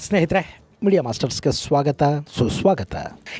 ಸ್ನೇಹಿತರೆ, ಮೀಡಿಯಾ ಮಾಸ್ಟರ್ಸ್ಗೆ ಸ್ವಾಗತ ಸುಸ್ವಾಗತ.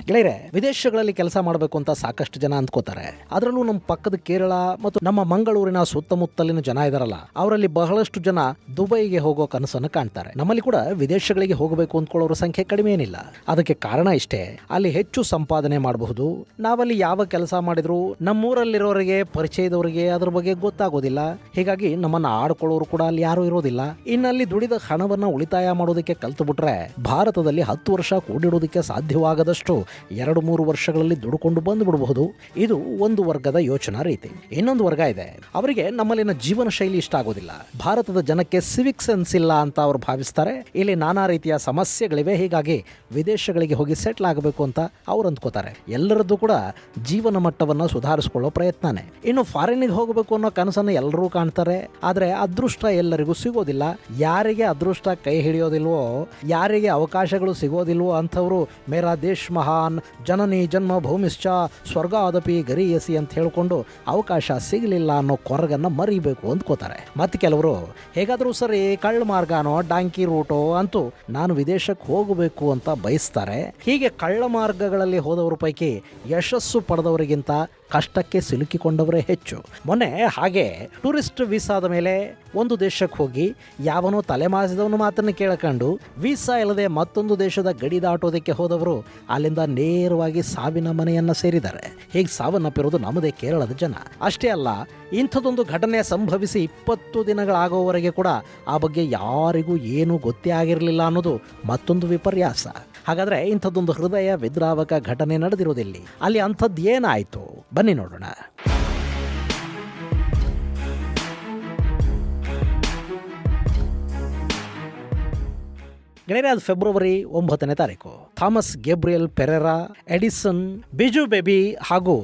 ಗೆಳೆಯರೆ, ವಿದೇಶಗಳಲ್ಲಿ ಕೆಲಸ ಮಾಡಬೇಕು ಅಂತ ಸಾಕಷ್ಟು ಜನ ಅಂದ್ಕೋತಾರೆ. ಅದರಲ್ಲೂ ನಮ್ಮ ಪಕ್ಕದ ಕೇರಳ ಮತ್ತು ನಮ್ಮ ಮಂಗಳೂರಿನ ಸುತ್ತಮುತ್ತಲಿನ ಜನ ಇದಾರಲ್ಲ, ಅವರಲ್ಲಿ ಬಹಳಷ್ಟು ಜನ ದುಬೈಗೆ ಹೋಗೋ ಕನಸನ್ನು ಕಾಣ್ತಾರೆ. ನಮ್ಮಲ್ಲಿ ಕೂಡ ವಿದೇಶಗಳಿಗೆ ಹೋಗಬೇಕು ಅಂದ್ಕೊಳ್ಳೋರ ಸಂಖ್ಯೆ ಕಡಿಮೆ ಏನಿಲ್ಲ. ಅದಕ್ಕೆ ಕಾರಣ ಇಷ್ಟೇ, ಅಲ್ಲಿ ಹೆಚ್ಚು ಸಂಪಾದನೆ ಮಾಡಬಹುದು. ನಾವಲ್ಲಿ ಯಾವ ಕೆಲಸ ಮಾಡಿದ್ರು ನಮ್ಮೂರಲ್ಲಿರೋರಿಗೆ, ಪರಿಚಯದವರಿಗೆ ಅದ್ರ ಬಗ್ಗೆ ಗೊತ್ತಾಗೋದಿಲ್ಲ. ಹೀಗಾಗಿ ನಮ್ಮನ್ನ ಆಡ್ಕೊಳ್ಳೋರು ಕೂಡ ಅಲ್ಲಿ ಯಾರು ಇರೋದಿಲ್ಲ. ಇನ್ನಲ್ಲಿ ದುಡಿದ ಹಣವನ್ನ ಉಳಿತಾಯ ಮಾಡೋದಕ್ಕೆ ಕಲ್ತು ಬಿಟ್ರೆ ಭಾರತದಲ್ಲಿ 10 ವರ್ಷ ಕೂಡಿಡೋದಕ್ಕೆ ಸಾಧ್ಯವಾಗದಷ್ಟು 2-3 ವರ್ಷಗಳಲ್ಲಿ ದುಡ್ಕೊಂಡು ಬಂದು ಬಿಡಬಹುದು. ಇದು ಒಂದು ವರ್ಗದ ಯೋಚನಾ ರೀತಿ. ಇನ್ನೊಂದು ವರ್ಗ ಇದೆ, ಅವರಿಗೆ ನಮ್ಮಲ್ಲಿನ ಜೀವನ ಶೈಲಿ ಇಷ್ಟ ಆಗೋದಿಲ್ಲ. ಭಾರತದ ಜನಕ್ಕೆ ಸಿವಿಕ್ ಸೆನ್ಸ್ ಇಲ್ಲ ಅಂತ ಅವರು ಭಾವಿಸ್ತಾರೆ. ಇಲ್ಲಿ ನಾನಾ ರೀತಿಯ ಸಮಸ್ಯೆಗಳಿವೆ, ಹೀಗಾಗಿ ವಿದೇಶಗಳಿಗೆ ಹೋಗಿ ಸೆಟ್ಲ್ ಆಗಬೇಕು ಅಂತ ಅವ್ರು ಅಂದ್ಕೋತಾರೆ. ಎಲ್ಲರದ್ದು ಕೂಡ ಜೀವನ ಮಟ್ಟವನ್ನು ಸುಧಾರಿಸಿಕೊಳ್ಳೋ ಪ್ರಯತ್ನನೇ. ಇನ್ನು ಫಾರಿನ್ಗೆ ಹೋಗಬೇಕು ಅನ್ನೋ ಕನಸನ್ನು ಎಲ್ಲರೂ ಕಾಣ್ತಾರೆ. ಆದರೆ ಅದೃಷ್ಟ ಎಲ್ಲರಿಗೂ ಸಿಗೋದಿಲ್ಲ. ಯಾರಿಗೆ ಅದೃಷ್ಟ ಕೈ ಹಿಡಿಯೋದಿಲ್ವೋ, ಯಾರಿಗೆ ಅವಕಾಶಗಳು ಸಿಗೋದಿಲ್ವೋ ಅಂಥವರು ಮೇರಾ ದೇಶ್ ಮಹಾನ್, ಜನನಿ ಜನ್ಮ ಭೂಮಿಶ್ಚ ಸ್ವರ್ಗಾದಪಿ ಗರೀಯಸಿ ಅಂತ ಹೇಳ್ಕೊಂಡು ಅವಕಾಶ ಸಿಗಲಿಲ್ಲ ಅನ್ನೋ ಕೊರಗನ್ನು ಮರಿಬೇಕು ಅಂದ್ಕೋತಾರೆ. ಮತ್ತೆ ಕೆಲವರು ಹೇಗಾದರೂ ಸರಿ ಕಳ್ಳ ಮಾರ್ಗನೋ ಡಾಂಕಿ ರೂಟೋ ಅಂತೂ ನಾನು ವಿದೇಶಕ್ಕೆ ಹೋಗಬೇಕು ಅಂತ ಬಯಸ್ತಾರೆ. ಹೀಗೆ ಕಳ್ಳ ಮಾರ್ಗಗಳಲ್ಲಿ ಹೋದವರ ಪೈಕಿ ಯಶಸ್ಸು ಪಡೆದವರಿಗಿಂತ ಕಷ್ಟಕ್ಕೆ ಸಿಲುಕಿಕೊಂಡವರೇ ಹೆಚ್ಚು. ಮೊನ್ನೆ ಹಾಗೆ ಟೂರಿಸ್ಟ್ ವೀಸಾದ ಮೇಲೆ ಒಂದು ದೇಶಕ್ಕೆ ಹೋಗಿ ಯಾವನೋ ತಲೆಮಾಸಿದವನು ಮಾತನ್ನು ಕೇಳಕೊಂಡು ವೀಸಾ ಇಲ್ಲದೆ ಮತ್ತೊಂದು ದೇಶದ ಗಡಿ ದಾಟೋದಕ್ಕೆ ಹೋದವರು ಅಲ್ಲಿಂದ ನೇರವಾಗಿ ಸಾವಿನ ಮನೆಯನ್ನು ಸೇರಿದ್ದಾರೆ. ಹೀಗೆ ಸಾವನ್ನಪ್ಪಿರೋದು ನಮ್ಮದೇ ಕೇರಳದ ಜನ. ಅಷ್ಟೇ ಅಲ್ಲ, ಇಂಥದ್ದೊಂದು ಘಟನೆ ಸಂಭವಿಸಿ 20 ದಿನಗಳಾಗೋವರೆಗೆ ಕೂಡ ಆ ಬಗ್ಗೆ ಯಾರಿಗೂ ಏನೂ ಗೊತ್ತೇ ಆಗಿರಲಿಲ್ಲ ಅನ್ನೋದು ಮತ್ತೊಂದು ವಿಪರ್ಯಾಸ. ಹಾಗಾದರೆ ಇಂಥದ್ದೊಂದು ಹೃದಯ ವಿದ್ರಾವಕ ಘಟನೆ ನಡೆದಿರೋದಿಲ್ಲಿ. ಅಲ್ಲಿ ಅಂಥದ್ದು ಏನಾಯಿತು ಬನ್ನಿ ನೋಡೋಣ. ಗೆಳೆಯರೆ, ಅದು ಫೆಬ್ರವರಿ 9ನೇ ತಾರೀಕು. Thomas Gabriel Pereira, Edison, Biju baby ಹಾಗೂ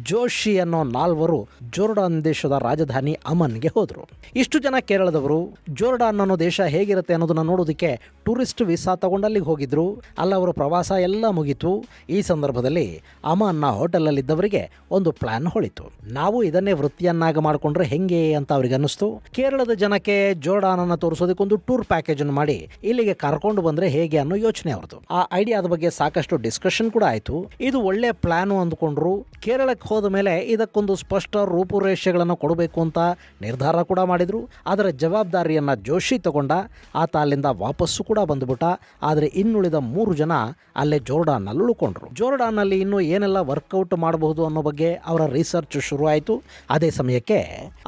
ಜೋಶಿ ಅನ್ನೋ 4 ಜೋರ್ಡಾನ್ ದೇಶದ ರಾಜಧಾನಿ ಅಮನ್ಗೆ ಹೋದರು. ಇಷ್ಟು ಜನ ಕೇರಳದವರು ಜೋರ್ಡಾನ್ ಅನ್ನೋ ದೇಶ ಹೇಗಿರುತ್ತೆ ಅನ್ನೋದನ್ನ ನೋಡೋದಕ್ಕೆ ಟೂರಿಸ್ಟ್ ವೀಸಾ ತಗೊಂಡು ಅಲ್ಲಿಗೆ ಹೋಗಿದ್ರು. ಅಲ್ಲ, ಅವರ ಪ್ರವಾಸ ಎಲ್ಲ ಮುಗೀತು. ಈ ಸಂದರ್ಭದಲ್ಲಿ ಅಮನ್ನ ಹೋಟೆಲಲ್ಲಿದ್ದವರಿಗೆ ಒಂದು ಪ್ಲಾನ್ ಹೊಳಿತು. ನಾವು ಇದನ್ನೇ ವೃತ್ತಿಯನ್ನಾಗಿ ಮಾಡಿಕೊಂಡ್ರೆ ಹೆಂಗೆ ಅಂತ ಅವ್ರಿಗೆ ಅನ್ನಿಸ್ತು. ಕೇರಳದ ಜನಕ್ಕೆ ಜೋರ್ಡಾನ್ ಅನ್ನು ತೋರಿಸೋದಕ್ಕೊಂದು ಟೂರ್ ಪ್ಯಾಕೇಜ್ ಅನ್ನು ಮಾಡಿ ಇಲ್ಲಿಗೆ ಕರ್ಕೊಂಡು ಬಂದ್ರೆ ಹೇಗೆ ಅನ್ನೋ ಯೋಚನೆ ಅವ್ರದ್ದು. ಆ ಐಡಿಯಾದ ಬಗ್ಗೆ ಸಾಕಷ್ಟು ಡಿಸ್ಕಷನ್ ಕೂಡ ಆಯಿತು. ಇದು ಒಳ್ಳೆ ಪ್ಲಾನು ಅಂದ್ಕೊಂಡ್ರು. ಕೇರಳಕ್ಕೆ ಹೋದ ಮೇಲೆ ಇದಕ್ಕೊಂದು ಸ್ಪಷ್ಟ ರೂಪುರೇಷೆಗಳನ್ನು ಕೊಡಬೇಕು ಅಂತ ನಿರ್ಧಾರ ಕೂಡ ಮಾಡಿದ್ರು. ಅದರ ಜವಾಬ್ದಾರಿಯನ್ನ ಜೋಶಿ ತಗೊಂಡ. ಆತ ಅಲ್ಲಿಂದ ವಾಪಸ್ಸು ಕೂಡ ಬಂದುಬಿಟ್ಟ. ಆದರೆ ಇನ್ನುಳಿದ 3 ಜನ ಅಲ್ಲೇ ಜೋರ್ಡಾನ್ನಲ್ಲಿ ಉಳ್ಕೊಂಡ್ರು. ಜೋರ್ಡಾನ್ನಲ್ಲಿ ಇನ್ನೂ ಏನೆಲ್ಲ ವರ್ಕೌಟ್ ಮಾಡಬಹುದು ಅನ್ನೋ ಬಗ್ಗೆ ಅವರ ರಿಸರ್ಚ್ ಶುರು ಆಯಿತು. ಅದೇ ಸಮಯಕ್ಕೆ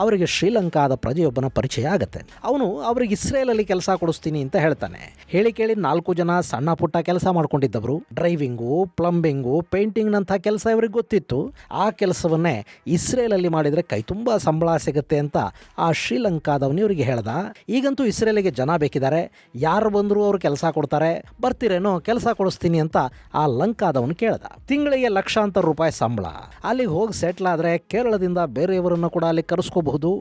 ಅವರಿಗೆ ಶ್ರೀಲಂಕಾದ ಪ್ರಜೆಯೊಬ್ಬನ ಪರಿಚಯ ಆಗುತ್ತೆ. ಅವನು ಅವರಿಗೆ ಇಸ್ರೇಲಲ್ಲಿ ಕೆಲಸ ಕೊಡಿಸ್ತೀನಿ ಅಂತ ಹೇಳ್ತಾನೆ. ಹೇಳಿ ಕೇಳಿ 4 ಜನ ಸಣ್ಣ ಪುಟ್ಟ ಕೆಲಸ ಮಾಡ್ಕೊಂಡಿದ್ದವರು. ಡ್ರೈವಿಂಗು, ಪ್ಲಂಬಿಂಗು, ಪೇಂಟಿಂಗ್ನಂಥ ಕೆಲಸ ಇವರಿಗೆ ಗೊತ್ತಿತ್ತು. ಆ ಕೆಲಸವನ್ನೇ ಇಸ್ರೇಲಲ್ಲಿ ಮಾಡಿದರೆ ಕೈ ತುಂಬ ಸಂಬಳ ಸಿಗುತ್ತೆ ಅಂತ ಆ ಶ್ರೀಲಂಕಾದವನು ಇವರಿಗೆ ಹೇಳ್ದ. ಈಗಂತೂ ಇಸ್ರೇಲಿಗೆ ಜನ ಬೇಕಿದ್ದಾರೆ, ಯಾರು ಬಂದರೂ ಅವರು ಕೆಲಸ ಕೊಡ್ತಾರೆ, ಬರ್ತೀರೇನೋ ಕೆಲಸ ಕೊಡಿಸ್ತೀನಿ ಅಂತ ಆ ಲಂಕಾದವನು ಕೇಳ್ದ. ತಿಂಗಳಿಗೆ ಲಕ್ಷಾಂತರ ರೂಪಾಯಿ ಸಂಬಳ. ಅಲ್ಲಿಗೆ ಹೋಗಿ ಸೆಟ್ಲ್ ಆದರೆ ಕೇರಳದಿಂದ ಬೇರೆಯವರನ್ನು ಕೂಡ ಅಲ್ಲಿ ಕರೆಸ್ಕೋಬಹುದು.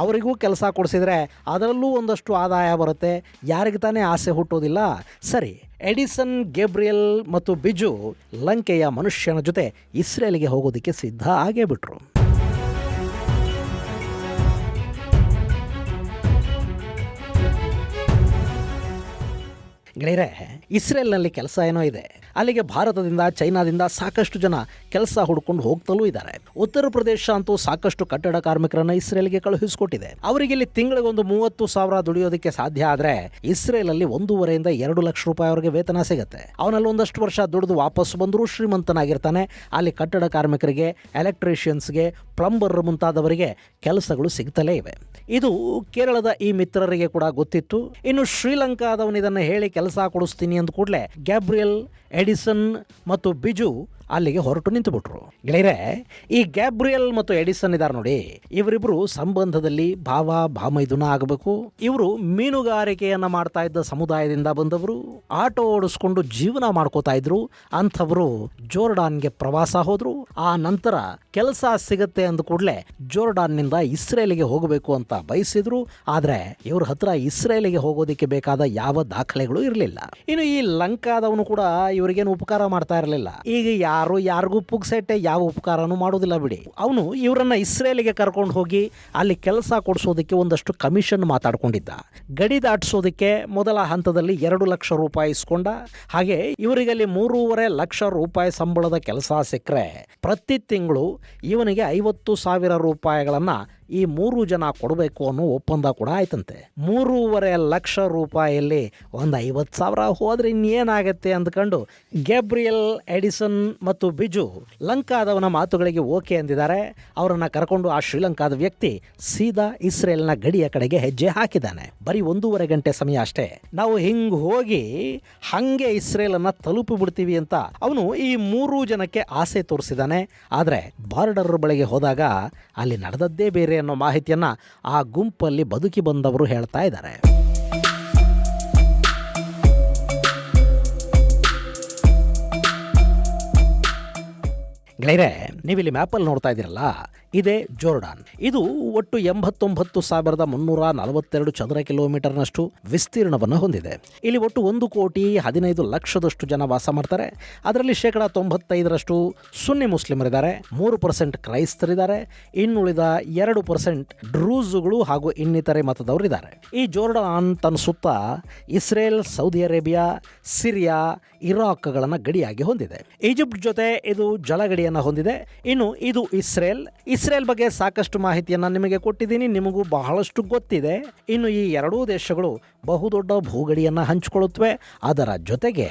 ಅವರಿಗೂ ಕೆಲಸ ಕೊಡಿಸಿದ್ರೆ ಅದರಲ್ಲೂ ಒಂದಷ್ಟು ಆದಾಯ ಬರುತ್ತೆ. ಯಾರಿಗೆ ತಾನೇ ಆಸೆ ಹುಟ್ಟೋದಿಲ್ಲ? ಸರಿ, ಎಡಿಸನ್, ಗೇಬ್ರಿಯಲ್ ಮತ್ತು ಬಿಜು ಲಂಕೆಯ ಮನುಷ್ಯನ ಜೊತೆ ಇಸ್ರೇಲಿಗೆ ಹೋಗೋದಕ್ಕೆ ಸಿದ್ಧ ಆಗೇ ಬಿಟ್ರು. ಗೆಳೆಯರೆ, ಇಸ್ರೇಲ್ನಲ್ಲಿ ಕೆಲಸ ಏನೋ ಇದೆ. ಅಲ್ಲಿಗೆ ಭಾರತದಿಂದ, ಚೈನಾದಿಂದ ಸಾಕಷ್ಟು ಜನ ಕೆಲಸ ಹುಡ್ಕೊಂಡು ಹೋಗ್ತಲೂ ಇದ್ದಾರೆ. ಉತ್ತರ ಪ್ರದೇಶ ಅಂತೂ ಸಾಕಷ್ಟು ಕಟ್ಟಡ ಕಾರ್ಮಿಕರನ್ನ ಇಸ್ರೇಲ್ಗೆ ಕಳುಹಿಸಿಕೊಟ್ಟಿದೆ. ಅವರಿಗೆ ಇಲ್ಲಿ ತಿಂಗಳಿಗೊಂದು 30,000 ದುಡಿಯೋದಕ್ಕೆ ಸಾಧ್ಯ ಆದರೆ ಇಸ್ರೇಲಲ್ಲಿ 1.5 ರಿಂದ 2 ಲಕ್ಷ ರೂಪಾಯಿವರೆಗೆ ವೇತನ ಸಿಗುತ್ತೆ. ಅವನಲ್ಲಿ ಒಂದಷ್ಟು ವರ್ಷ ದುಡಿದು ವಾಪಸ್ ಬಂದರೂ ಶ್ರೀಮಂತನಾಗಿರ್ತಾನೆ. ಅಲ್ಲಿ ಕಟ್ಟಡ ಕಾರ್ಮಿಕರಿಗೆ, ಎಲೆಕ್ಟ್ರಿಷಿಯನ್ಸ್ಗೆ, ಪ್ಲಂಬರ್ ಮುಂತಾದವರಿಗೆ ಕೆಲಸಗಳು ಸಿಗ್ತಲೇ ಇವೆ. ಇದು ಕೇರಳದ ಈ ಮಿತ್ರರಿಗೆ ಕೂಡ ಗೊತ್ತಿತ್ತು. ಇನ್ನು ಶ್ರೀಲಂಕಾದವನು ಇದನ್ನು ಹೇಳಿ ಕೆಲಸ ಕೊಡಿಸ್ತೀನಿ ಅಂದ ಕೂಡಲೇ ಗ್ಯಾಬ್ರಿಯಲ್, ಎಡಿಸನ್ ಮತ್ತು ಬಿಜು ಅಲ್ಲಿಗೆ ಹೊರಟು ನಿಂತುಬಿಟ್ರು. ಗೆಳೆಯರೆ, ಈ ಗ್ಯಾಬ್ರಿಯಲ್ ಮತ್ತು ಎಡಿಸನ್ ಇದ್ದಾರೆ ನೋಡಿ, ಇವರಿಬ್ರು ಸಂಬಂಧದಲ್ಲಿ ಭಾವ ಭಾಮೈದುನ ಆಗಬೇಕು. ಇವರು ಮೀನುಗಾರಿಕೆಯನ್ನ ಮಾಡ್ತಾ ಇದ್ದ ಸಮುದಾಯದಿಂದ ಬಂದವರು. ಆಟೋ ಓಡಿಸ್ಕೊಂಡು ಜೀವನ ಮಾಡ್ಕೋತಾ ಇದ್ರು. ಅಂಥವರು ಜೋರ್ಡಾನ್ಗೆ ಪ್ರವಾಸ ಹೋದ್ರು. ಆ ನಂತರ ಕೆಲಸ ಸಿಗತ್ತೆ ಅಂದ ಕೂಡಲೇ ಜೋರ್ಡಾನ್ನಿಂದ ಇಸ್ರೇಲಿಗೆ ಹೋಗಬೇಕು ಅಂತ ಬಯಸಿದ್ರು. ಆದ್ರೆ ಇವ್ರ ಹತ್ರ ಇಸ್ರೇಲಿಗೆ ಹೋಗೋದಕ್ಕೆ ಬೇಕಾದ ಯಾವ ದಾಖಲೆಗಳು ಇರಲಿಲ್ಲ. ಇನ್ನು ಈ ಲಂಕಾದವನು ಕೂಡ ಇವರಿಗೇನು ಉಪಕಾರ ಮಾಡ್ತಾ ಇರಲಿಲ್ಲ. ಈಗ ಯಾರಿಗೂ ಪುಗ್ಸೆಟ್ಟೆ ಯಾವ ಉಪಕಾರನೂ ಮಾಡೋದಿಲ್ಲ ಬಿಡಿ. ಅವನು ಇವರನ್ನ ಇಸ್ರೇಲಿಗೆ ಕರ್ಕೊಂಡು ಹೋಗಿ ಅಲ್ಲಿ ಕೆಲಸ ಕೊಡಿಸೋದಕ್ಕೆ ಒಂದಷ್ಟು ಕಮಿಷನ್ ಮಾತಾಡ್ಕೊಂಡಿದ್ದ. ಗಡಿ ದಾಟಿಸೋದಕ್ಕೆ ಮೊದಲ ಹಂತದಲ್ಲಿ 2 ಲಕ್ಷ ರೂಪಾಯಿ ಇಸ್ಕೊಂಡ. ಹಾಗೆ ಇವರಿಗಲ್ಲಿ 3.5 ಲಕ್ಷ ರೂಪಾಯಿ ಸಂಬಳದ ಕೆಲಸ ಸಿಕ್ಕರೆ ಪ್ರತಿ ತಿಂಗಳು ಇವನಿಗೆ 50,000 ರೂಪಾಯಿಗಳನ್ನ ಈ 3 ಜನ ಕೊಡಬೇಕು ಅನ್ನೋ ಒಪ್ಪಂದ ಕೂಡ ಆಯ್ತಂತೆ. 3.5 ಲಕ್ಷ ರೂಪಾಯಿಯಲ್ಲಿ ಒಂದು 50,000 ಹೋದ್ರೆ ಇನ್ನೇನಾಗತ್ತೆ ಅಂದ್ಕೊಂಡು ಗ್ಯಾಬ್ರಿಯಲ್ ಎಡಿಸನ್ ಮತ್ತು ಬಿಜು ಲಂಕಾದವನ ಮಾತುಗಳಿಗೆ ಓಕೆ ಅಂದಿದ್ದಾರೆ. ಅವರನ್ನ ಕರ್ಕೊಂಡು ಆ ಶ್ರೀಲಂಕಾದ ವ್ಯಕ್ತಿ ಸೀದಾ ಇಸ್ರೇಲ್ನ ಗಡಿಯ ಕಡೆಗೆ ಹೆಜ್ಜೆ ಹಾಕಿದ್ದಾನೆ. ಬರೀ 1.5 ಗಂಟೆ ಸಮಯ ಅಷ್ಟೇ. ನಾವು ಹಿಂಗ್ ಹೋಗಿ ಹಂಗೆ ಇಸ್ರೇಲನ್ನ ತಲುಪಿ ಬಿಡ್ತೀವಿ ಅಂತ ಅವನು ಈ 3 ಜನಕ್ಕೆ ಆಸೆ ತೋರಿಸಿದ್ದಾನೆ. ಆದರೆ ಬಾರ್ಡರ್ ಬಳಿಗೆ ಹೋದಾಗ ಅಲ್ಲಿ ನಡೆದದ್ದೇ ಬೇರೆ ಅನ್ನೋ ಮಾಹಿತಿಯನ್ನ ಆ ಗುಂಪಲ್ಲಿ ಬದುಕಿ ಬಂದವರು ಹೇಳ್ತಾ ಇದ್ದಾರೆ. ಗೆಳೆಯರೆ, ನೀವಿಲ್ಲಿ ಮ್ಯಾಪಲ್ಲಿ ನೋಡ್ತಾ ಇದ್ದೀರಲ್ಲ, ಇದೇ ಜೋರ್ಡಾನ್. ಇದು ಒಟ್ಟು 89,342 ಚದರ ಕಿಲೋಮೀಟರ್ನಷ್ಟು ವಿಸ್ತೀರ್ಣವನ್ನು ಹೊಂದಿದೆ. ಇಲ್ಲಿ ಒಟ್ಟು 1,15,00,000 ಜನ ವಾಸ ಮಾಡ್ತಾರೆ. ಅದರಲ್ಲಿ 95% ಸುನ್ನಿ ಮುಸ್ಲಿಮರಿದ್ದಾರೆ, 3% ಕ್ರೈಸ್ತರಿದ್ದಾರೆ, ಇನ್ನುಳಿದ 2% ಡ್ರೂಸುಗಳು ಹಾಗೂ ಇನ್ನಿತರೆ ಮತದವರಿದ್ದಾರೆ. ಈ ಜೋರ್ಡಾನ್ ತನ್ನ ಸುತ್ತ ಇಸ್ರೇಲ್, ಸೌದಿ ಅರೇಬಿಯಾ, ಸಿರಿಯಾ, ಇರಾಕ್ಗಳನ್ನು ಗಡಿಯಾಗಿ ಹೊಂದಿದೆ. ಈಜಿಪ್ಟ್ ಜೊತೆ ಇದು ಜಲಗಡಿಯನ್ನು ಹೊಂದಿದೆ. ಇನ್ನು ಇದು ಇಸ್ರೇಲ್ ಬಗ್ಗೆ ಸಾಕಷ್ಟು ಮಾಹಿತಿಯನ್ನು ನಿಮಗೆ ಕೊಟ್ಟಿದ್ದೀನಿ, ನಿಮಗೂ ಬಹಳಷ್ಟು ಗೊತ್ತಿದೆ. ಇನ್ನು ಈ ಎರಡೂ ದೇಶಗಳು ಬಹುದೊಡ್ಡ ಭೂಗಡಿಯನ್ನು ಹಂಚಿಕೊಳ್ಳುತ್ತವೆ. ಅದರ ಜೊತೆಗೆ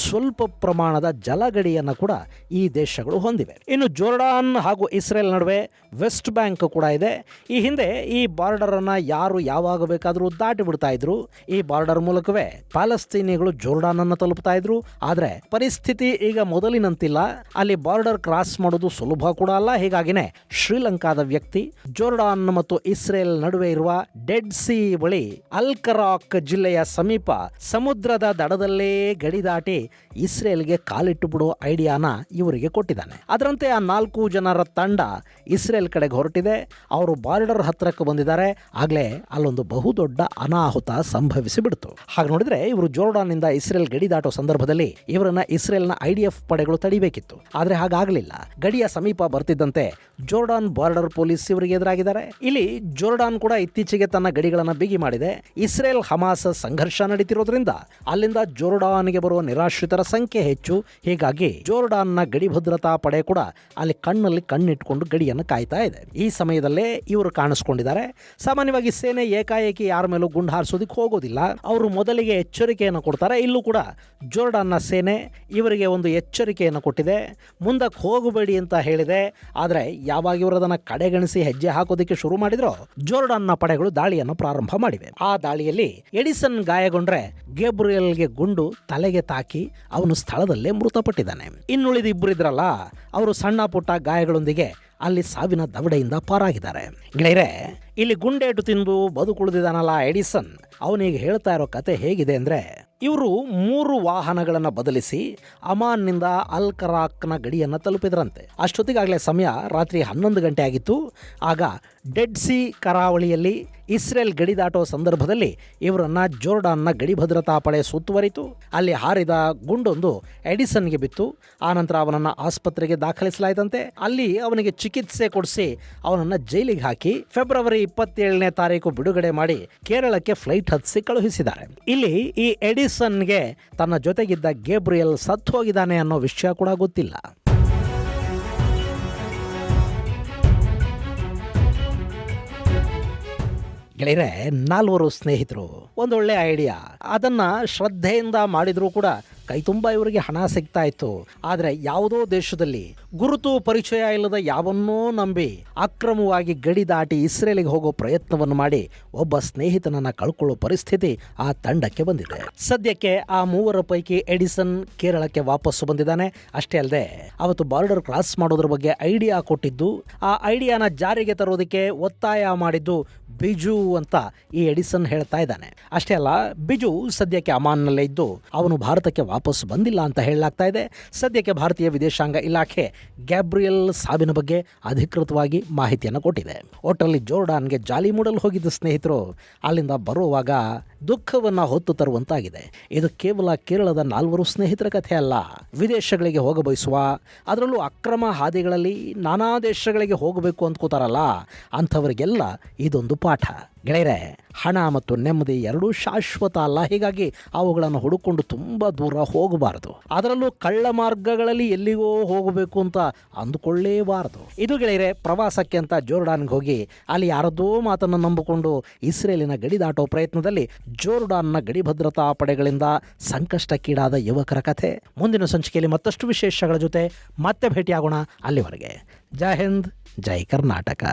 ಸ್ವಲ್ಪ ಪ್ರಮಾಣದ ಜಲಗಡಿಯನ್ನು ಕೂಡ ಈ ದೇಶಗಳು ಹೊಂದಿವೆ. ಇನ್ನು ಜೋರ್ಡಾನ್ ಹಾಗೂ ಇಸ್ರೇಲ್ ನಡುವೆ ವೆಸ್ಟ್ ಬ್ಯಾಂಕ್ ಕೂಡ ಇದೆ. ಈ ಹಿಂದೆ ಈ ಬಾರ್ಡರ್ ಅನ್ನ ಯಾರು ಯಾವಾಗ ಬೇಕಾದರೂ ದಾಟಿ ಬಿಡ್ತಾ ಇದ್ರು. ಈ ಬಾರ್ಡರ್ ಮೂಲಕವೇ ಪ್ಯಾಲೆಸ್ತೀನಿಗಳು ಜೋರ್ಡಾನ್ ಅನ್ನು ತಲುಪ್ತಾ ಇದ್ರು. ಆದ್ರೆ ಪರಿಸ್ಥಿತಿ ಈಗ ಮೊದಲಿನಂತಿಲ್ಲ. ಅಲ್ಲಿ ಬಾರ್ಡರ್ ಕ್ರಾಸ್ ಮಾಡೋದು ಸುಲಭ ಕೂಡ ಅಲ್ಲ. ಹೀಗಾಗಿನೇ ಶ್ರೀಲಂಕಾದ ವ್ಯಕ್ತಿ ಜೋರ್ಡಾನ್ ಮತ್ತು ಇಸ್ರೇಲ್ ನಡುವೆ ಇರುವ ಡೆಡ್ ಸಿ ಬಳಿ ಅಲ್ಕರಾಕ್ ಜಿಲ್ಲೆಯ ಸಮೀಪ ಸಮುದ್ರದ ದಡದಲ್ಲೇ ಗಡಿ ದಾಟಿ ಇಸ್ರೇಲ್ಗೆ ಕಾಲಿಟ್ಟು ಬಿಡೋ ಐಡಿಯಾನ ಇವರಿಗೆ ಕೊಟ್ಟಿದ್ದಾನೆ. ಅದರಂತೆ ಆ 4 ಜನರ ತಂಡ ಇಸ್ರೇಲ್ ಕಡೆಗೆ ಹೊರಟಿದೆ. ಅವರು ಬಾರ್ಡರ್ ಹತ್ರಕ್ಕೆ ಬಂದಿದ್ದಾರೆ. ಆಗ್ಲೇ ಅಲ್ಲೊಂದು ಬಹುದೊಡ್ಡ ಅನಾಹುತ ಸಂಭವಿಸಿ ಬಿಡ್ತು. ಹಾಗೆ ನೋಡಿದ್ರೆ ಇವರು ಜೋರ್ಡಾನ್ ಇಂದ ಇಸ್ರೇಲ್ ಗಡಿ ದಾಟೋ ಸಂದರ್ಭದಲ್ಲಿ ಇವರನ್ನ ಇಸ್ರೇಲ್ನ IDF ಪಡೆಗಳು ತಡಿಬೇಕಿತ್ತು. ಆದ್ರೆ ಹಾಗಾಗಲಿಲ್ಲ. ಗಡಿಯ ಸಮೀಪ ಬರ್ತಿದ್ದಂತೆ ಜೋರ್ಡಾನ್ ಬಾರ್ಡರ್ ಪೊಲೀಸ್ ಇವರಿಗೆ ಎದುರಾಗಿದ್ದಾರೆ. ಇಲ್ಲಿ ಜೋರ್ಡಾನ್ ಕೂಡ ಇತ್ತೀಚೆಗೆ ತನ್ನ ಗಡಿಗಳನ್ನು ಬಿಗಿ ಮಾಡಿದೆ. ಇಸ್ರೇಲ್ ಹಮಾಸ್ ಸಂಘರ್ಷ ನಡೀತಿರೋದ್ರಿಂದ ಅಲ್ಲಿಂದ ಜೋರ್ಡಾನ್ಗೆ ಬರುವ ನಿರಾಶ್ರಿತರ ಸಂಖ್ಯೆ ಹೆಚ್ಚು. ಹೀಗಾಗಿ ಜೋರ್ಡಾನ್ನ ಗಡಿ ಭದ್ರತಾ ಪಡೆ ಕೂಡ ಅಲ್ಲಿ ಕಣ್ಣಲ್ಲಿ ಕಣ್ಣಿಟ್ಕೊಂಡು ಗಡಿಯನ್ನು ಕಾಯ್ತಾ ಇದೆ. ಈ ಸಮಯದಲ್ಲೇ ಇವರು ಕಾಣಿಸ್ಕೊಂಡಿದ್ದಾರೆ. ಸಾಮಾನ್ಯವಾಗಿ ಸೇನೆ ಏಕಾಏಕಿ ಯಾರ ಮೇಲೂ ಗುಂಡು ಹಾರಿಸೋದಕ್ಕೆ ಹೋಗೋದಿಲ್ಲ. ಅವರು ಮೊದಲಿಗೆ ಎಚ್ಚರಿಕೆಯನ್ನು ಕೊಡ್ತಾರೆ. ಇಲ್ಲೂ ಕೂಡ ಜೋರ್ಡಾನ್ನ ಸೇನೆ ಇವರಿಗೆ ಒಂದು ಎಚ್ಚರಿಕೆಯನ್ನು ಕೊಟ್ಟಿದೆ. ಮುಂದಕ್ಕೆ ಹೋಗಬೇಡಿ ಅಂತ ಹೇಳಿದೆ. ಆದರೆ ಯಾವಾಗ ಇವರು ಅದನ್ನು ಕಡೆಗಣಿಸಿ ಹೆಜ್ಜೆ ಹಾಕೋದಕ್ಕೆ ಶುರು ಮಾಡಿದ್ರು, ಜೋರ್ಡಾನ್ನ ಪಡೆಗಳು ದಾಳಿಯನ್ನು ಪ್ರಾರಂಭ ಮಾಡಿವೆ. ಆ ದಾಳಿಯಲ್ಲಿ ಎಡಿಸನ್ ಗಾಯಗೊಂಡ್ರೆ ಗೇಬ್ರಿಯಲ್ಗೆ ಗುಂಡು ತಲೆಗೆ ತಾಕಿ ಅವನು ಸ್ಥಳದಲ್ಲೇ ಮೃತಪಟ್ಟಿದ್ದಾನೆ. ಇನ್ನುಳಿದ ಇಬ್ಬರು ಇದ್ರಲ್ಲ, ಅವರು ಸಣ್ಣ ಪುಟ್ಟ ಗಾಯಗಳೊಂದಿಗೆ ಅಲ್ಲಿ ಸಾವಿನ ದವಡೆಯಿಂದ ಪಾರಾಗಿದ್ದಾರೆ. ಗೆಳೆಯರೆ, ಇಲ್ಲಿ ಗುಂಡೇಟು ತಿಂದು ಬದುಕುಳಿದಿದ್ದಾನಲ್ಲ ಎಡಿಸನ್, ಅವನಿಗೆ ಹೇಳ್ತಾ ಇರೋ ಕತೆ ಹೇಗಿದೆ ಅಂದ್ರೆ, ಇವರು 3 ವಾಹನಗಳನ್ನು ಬದಲಿಸಿ ಅಮಾನ್ನಿಂದ ಅಲ್ ಕರಾಕ್ನ ಗಡಿಯನ್ನು ತಲುಪಿದ್ರಂತೆ. ಅಷ್ಟೊತ್ತಿಗಾಗಲೇ ಸಮಯ ರಾತ್ರಿ 11 ಗಂಟೆ ಆಗಿತ್ತು. ಆಗ ಡೆಡ್ ಸಿ ಕರಾವಳಿಯಲ್ಲಿ ಇಸ್ರೇಲ್ ಗಡಿ ದಾಟೋ ಸಂದರ್ಭದಲ್ಲಿ ಇವರನ್ನ ಜೋರ್ಡಾನ್ನ ಗಡಿ ಭದ್ರತಾ ಪಡೆ ಸುತ್ತುವರಿತು. ಅಲ್ಲಿ ಹಾರಿದ ಗುಂಡೊಂದು ಎಡಿಸನ್ಗೆ ಬಿತ್ತು. ಆನಂತರ ಅವನನ್ನು ಆಸ್ಪತ್ರೆಗೆ ದಾಖಲಿಸಲಾಯಿತಂತೆ. ಅಲ್ಲಿ ಅವನಿಗೆ ಚಿಕಿತ್ಸೆ ಕೊಡಿಸಿ ಅವನನ್ನು ಜೈಲಿಗೆ ಹಾಕಿ ಫೆಬ್ರವರಿ 27ನೇ ತಾರೀಕು ಬಿಡುಗಡೆ ಮಾಡಿ ಕೇರಳಕ್ಕೆ ಫ್ಲೈಟ್ ಹತ್ತಿಸಿ ಕಳುಹಿಸಿದ್ದಾರೆ. ಇಲ್ಲಿ ಈ ಎಡಿಸನ್ಗೆ ತನ್ನ ಜೊತೆಗಿದ್ದ ಗೇಬ್ರಿಯಲ್ ಸತ್ತು ಹೋಗಿದ್ದಾನೆ ಅನ್ನೋ ವಿಷಯ ಕೂಡ ಗೊತ್ತಿಲ್ಲ. ಗೆಳೆಯರೆ, 4 ಸ್ನೇಹಿತರು, ಒಂದೊಳ್ಳೆ ಐಡಿಯಾ. ಅದನ್ನ ಶ್ರದ್ಧೆಯಿಂದ ಮಾಡಿದ್ರೂ ಕೂಡ ಕೈ ತುಂಬ ಇವರಿಗೆ ಹಣ ಸಿಗ್ತಾ ಇತ್ತು. ಆದರೆ ಯಾವುದೋ ದೇಶದಲ್ಲಿ ಗುರುತು ಪರಿಚಯ ಇಲ್ಲದ ಯಾವನ್ನೋ ನಂಬಿ ಅಕ್ರಮವಾಗಿ ಗಡಿ ದಾಟಿ ಇಸ್ರೇಲಿಗೆ ಹೋಗೋ ಪ್ರಯತ್ನವನ್ನು ಮಾಡಿ ಒಬ್ಬ ಸ್ನೇಹಿತನನ್ನ ಕಳ್ಕೊಳ್ಳೋ ಪರಿಸ್ಥಿತಿ ಆ ತಂಡಕ್ಕೆ ಬಂದಿದೆ. ಸದ್ಯಕ್ಕೆ ಆ 3 ಪೈಕಿ ಎಡಿಸನ್ ಕೇರಳಕ್ಕೆ ವಾಪಸ್ಸು ಬಂದಿದ್ದಾನೆ. ಅಷ್ಟೇ ಅಲ್ಲದೆ ಅವತ್ತು ಬಾರ್ಡರ್ ಕ್ರಾಸ್ ಮಾಡೋದ್ರ ಬಗ್ಗೆ ಐಡಿಯಾ ಕೊಟ್ಟಿದ್ದು, ಆ ಐಡಿಯಾನ ಜಾರಿಗೆ ತರೋದಕ್ಕೆ ಒತ್ತಾಯ ಮಾಡಿದ್ದು ಬಿಜು ಅಂತ ಈ ಎಡಿಸನ್ ಹೇಳ್ತಾ ಇದ್ದಾನೆ. ಅಷ್ಟೇ ಅಲ್ಲ, ಬಿಜು ಸದ್ಯಕ್ಕೆ ಅಮಾನ್ನಲ್ಲೇ ಇದ್ದು ಅವನು ಭಾರತಕ್ಕೆ ವಾಪಸ್ ಬಂದಿಲ್ಲ ಅಂತ ಹೇಳಲಾಗ್ತಾ ಇದೆ. ಸದ್ಯಕ್ಕೆ ಭಾರತೀಯ ವಿದೇಶಾಂಗ ಇಲಾಖೆ ಗ್ಯಾಬ್ರಿಯಲ್ ಸಾವಿನ ಬಗ್ಗೆ ಅಧಿಕೃತವಾಗಿ ಮಾಹಿತಿಯನ್ನು ಕೊಟ್ಟಿದೆ. ಒಟ್ಟಲ್ಲಿ ಜೋರ್ಡಾನ್ಗೆ ಜಾಲಿ ಮೂಡಲು ಹೋಗಿದ್ದ ಸ್ನೇಹಿತರು ಅಲ್ಲಿಂದ ಬರುವಾಗ ದುಃಖವನ್ನು ಹೊತ್ತು ತರುವಂತಾಗಿದೆ. ಇದು ಕೇವಲ ಕೇರಳದ 4 ಸ್ನೇಹಿತರ ಕಥೆ ಅಲ್ಲ. ವಿದೇಶಗಳಿಗೆ ಹೋಗ ಬಯಸುವ, ಅದರಲ್ಲೂ ಅಕ್ರಮ ಹಾದಿಗಳಲ್ಲಿ ನಾನಾ ದೇಶಗಳಿಗೆ ಹೋಗಬೇಕು ಅಂದ್ಕೋತಾರಲ್ಲ, ಅಂಥವರಿಗೆಲ್ಲ ಇದೊಂದು ಪಾಠ. ಗೆಳೆಯರೆ, ಹಣ ಮತ್ತು ನೆಮ್ಮದಿ ಎರಡೂ ಶಾಶ್ವತ ಅಲ್ಲ. ಹೀಗಾಗಿ ಅವುಗಳನ್ನು ಹುಡುಕೊಂಡು ತುಂಬ ದೂರ ಹೋಗಬಾರದು. ಅದರಲ್ಲೂ ಕಳ್ಳ ಮಾರ್ಗಗಳಲ್ಲಿ ಎಲ್ಲಿಗೋ ಹೋಗಬೇಕು ಅಂತ ಅಂದುಕೊಳ್ಳೇಬಾರದು. ಇದು ಗೆಳೆಯರೆ, ಪ್ರವಾಸಕ್ಕೆ ಅಂತ ಜೋರ್ಡಾನ್ಗೆ ಹೋಗಿ ಅಲ್ಲಿ ಯಾರದ್ದೋ ಮಾತನ್ನು ನಂಬಿಕೊಂಡು ಇಸ್ರೇಲಿನ ಗಡಿ ದಾಟೋ ಪ್ರಯತ್ನದಲ್ಲಿ ಜೋರ್ಡಾನ್ನ ಗಡಿ ಭದ್ರತಾ ಪಡೆಗಳಿಂದ ಸಂಕಷ್ಟಕ್ಕೀಡಾದ ಯುವಕರ ಕಥೆ. ಮುಂದಿನ ಸಂಚಿಕೆಯಲ್ಲಿ ಮತ್ತಷ್ಟು ವಿಶೇಷಗಳ ಜೊತೆ ಮತ್ತೆ ಭೇಟಿಯಾಗೋಣ. ಅಲ್ಲಿವರೆಗೆ ಜೈ ಹಿಂದ್, ಜೈ ಕರ್ನಾಟಕ.